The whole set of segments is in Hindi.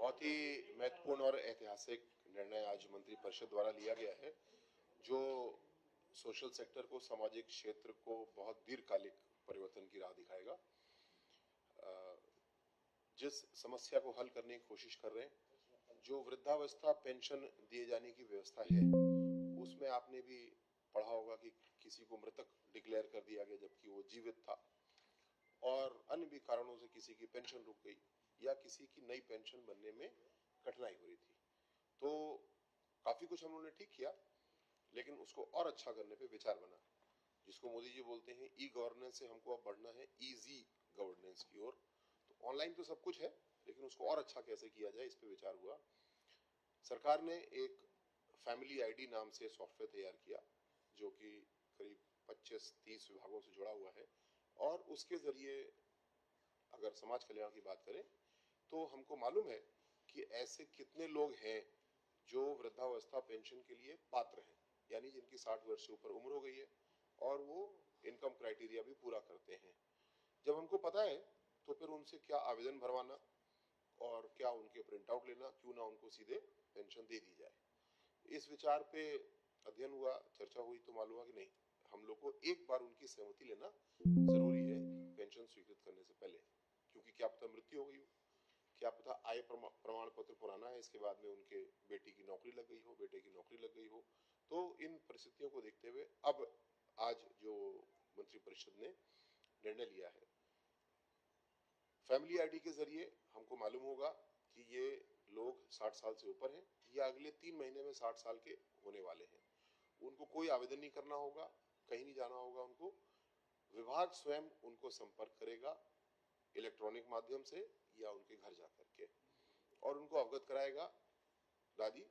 बहुत ही महत्वपूर्ण और ऐतिहासिक निर्णय आज मंत्रिपरिषद द्वारा लिया गया है, जो सोशल सेक्टर को, सामाजिक क्षेत्र को बहुत दीर्घकालिक परिवर्तन की राह दिखाएगा। जिस समस्या को हल करने की कोशिश कर रहे हैं, जो वृद्धावस्था पेंशन दिए जाने की व्यवस्था है, उसमें आपने भी पढ़ा होगा कि किसी को मृतक डिक्लेयर कर दिया गया जबकि वो जीवित था, और अन्य भी कारणों से किसी की पेंशन रुक गई या किसी की नई पेंशन बनने में कठिनाई हो रही थी। तो काफी कुछ हम लोगों ने ठीक किया, लेकिन उसको और अच्छा करने पे विचार बना, जिसको मोदी जी बोलते हैं ई गवर्नेंस से हमको अब बढ़ना है इजी गवर्नेंस की ओर। तो ऑनलाइन तो सब कुछ है, लेकिन उसको और अच्छा कैसे किया जाए, इस पे विचार हुआ। सरकार ने एक फैमिली आईडी नाम से सॉफ्टवेयर तैयार किया, जो कि करीब 25-30 विभागों से जुड़ा हुआ है, और उसके जरिए अगर समाज कल्याण की बात करें तो हमको मालूम है कि ऐसे कितने लोग हैं जो वृद्धावस्था पेंशन के लिए पात्र हैं, यानी जिनकी 60 वर्ष से ऊपर उम्र हो गई है और वो इनकम क्राइटेरिया भी पूरा करते हैं। जब हमको पता है तो फिर उनसे क्या आवेदन भरवाना और क्या उनके प्रिंट आउट लेना, क्यों ना उनको सीधे पेंशन दे दी जाए। इस विचार पे अध्ययन हुआ, चर्चा हुई, तो मालूम हुआ कि नहीं, हम लोग को एक बार उनकी सहमति लेना जरूरी है पेंशन स्वीकृत करने से पहले, क्योंकि क्या पता मृत्यु हो गई हो, क्या पता आय प्रमाण पत्र पुराना है, इसके बाद में उनके बेटी की नौकरी लग गई हो, बेटे की नौकरी लग गई हो। तो इन परिस्थितियों को देखते हुए अब आज जो मंत्रिपरिषद ने निर्णय लिया है, फैमिली आईडी के जरिए हमको मालूम होगा कि ये लोग 60 साल से ऊपर हैं या अगले 3 महीने में 60 साल के होने वाले हैं। उनको कोई आवेदन नहीं करना होगा, कहीं नहीं जाना होगा उनको। विभाग स्वयं उनको संपर्क करेगा इलेक्ट्रॉनिक माध्यम से या उनके घर जाकर के, और उनको अवगत कराएगा, दादी,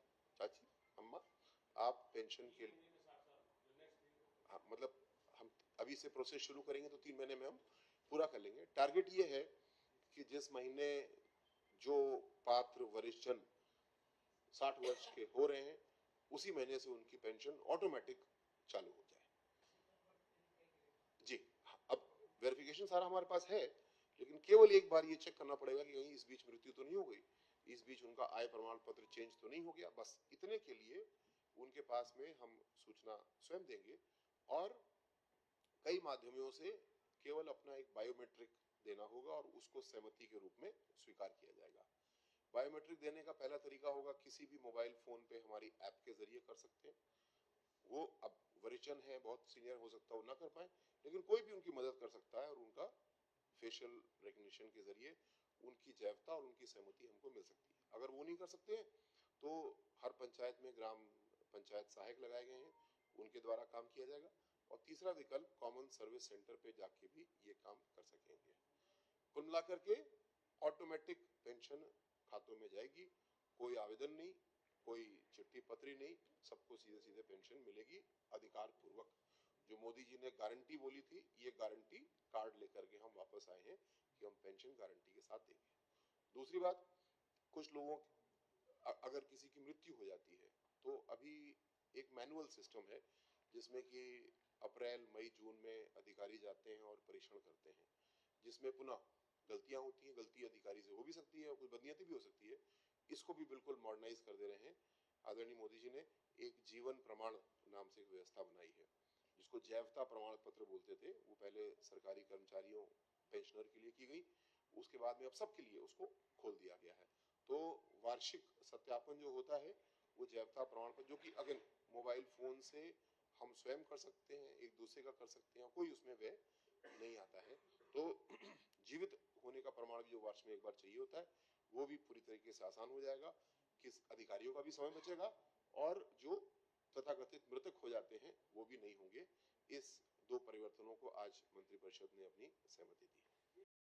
चाची, अम्मा, आप पेंशन के लिए, हाँ, मतलब हम अभी से प्रोसेस शुरू करेंगे तो 3 महीने में हम पूरा कर लेंगे। टारगेट ये है कि जिस महीने जो पात्र वरिष्ठ जन 60 वर्ष के हो रहे हैं, उसी महीने से उनकी पेंशन ऑटोमेटिक चालू हो जाए। जी, अब वेरिफिकेशन सारा हमारे पास है, लेकिन केवल एक बार ये चेक करना पड़ेगा कि कहीं इस बीच मृत्यु तो नहीं हो गई, इस बीच उनका आय प्रमाण पत्र चेंज तो नहीं हो गया। बस इतने के लिए उनके पास में हम सूचना स्वयं देंगे, और कई माध्यमों से केवल अपना एक बायोमेट्रिक देना होगा और उसको सहमति के रूप में स्वीकार किया जाएगा। बायोमेट्रिक देने का पहला तरीका होगा, किसी भी मोबाइल फोन पे हमारी ऐप के जरिए कर सकते हैं। वो अब वरिष्ठजन है, बहुत सीनियर हो सकता है वो ना कर पाए, लेकिन कोई भी उनकी मदद कर सकता है, और उनका फेशियल रिकग्निशन के जरिए उनकी जैवता और उनकी सहमति हमको मिल सकती है। अगर वो नहीं कर सकते हैं तो हर पंचायत में ग्राम पंचायत सहायक लगाए गए हैं, उनके द्वारा काम किया जाएगा। और तीसरा विकल्प, कॉमन सर्विस सेंटर पे जाके भी ये काम कर सकेंगे। कुल मिलाकर के ऑटोमेटिक पेंशन खातों में जाएगी, कोई आवेदन नहीं, कोई चिट्ठी पत्री नहीं, सबको सीधे सीधे पेंशन मिलेगी अधिकार पूर्वक। जो मोदी जी ने गारंटी बोली थी, ये गारंटी कार्ड लेकर के हम वापस आए हैं कि हम पेंशन गारंटी के साथ देंगे। दूसरी बात, कुछ लोगों अगर किसी की मृत्यु हो जाती है तो अभी एक मैनुअल सिस्टम है, जिसमें कि अप्रैल मई जून में अधिकारी जाते हैं और परीक्षण करते हैं, जिसमें पुनः गलतियां होती हैं, गलती अधिकारी से हो भी सकती है और कुछ बदनीयती भी हो सकती है। इसको भी बिल्कुल मॉडर्नाइज कर दे रहे हैं। आदरणीय मोदी जी ने एक जीवन प्रमाण नाम से एक व्यवस्था बनाई है, जिसको जैवता प्रमाण पत्र बोलते थे। वो पहले सरकारी कर्मचारियों, पेंशनर के लिए की गई, उसके बाद में अब सबके लिए उसको खोल दिया गया है। तो वार्षिक सत्यापन जो होता है वो जैवता प्रमाण पत्र, जो कि अगर मोबाइल फोन से हम स्वयं कर सकते हैं, एक दूसरे का कर सकते हैं, कोई उसमें व्यय नहीं आता है। तो जीवित होने का प्रमाण भी जो वर्ष में एक बार चाहिए होता है, वो भी पूरी तरीके से आसान हो जाएगा, किस अधिकारियों का भी समय बचेगा, और जो तथाकथित मृतक हो जाते हैं वो भी नहीं होंगे। इस दो परिवर्तनों को आज मंत्रिपरिषद ने अपनी सहमति दी।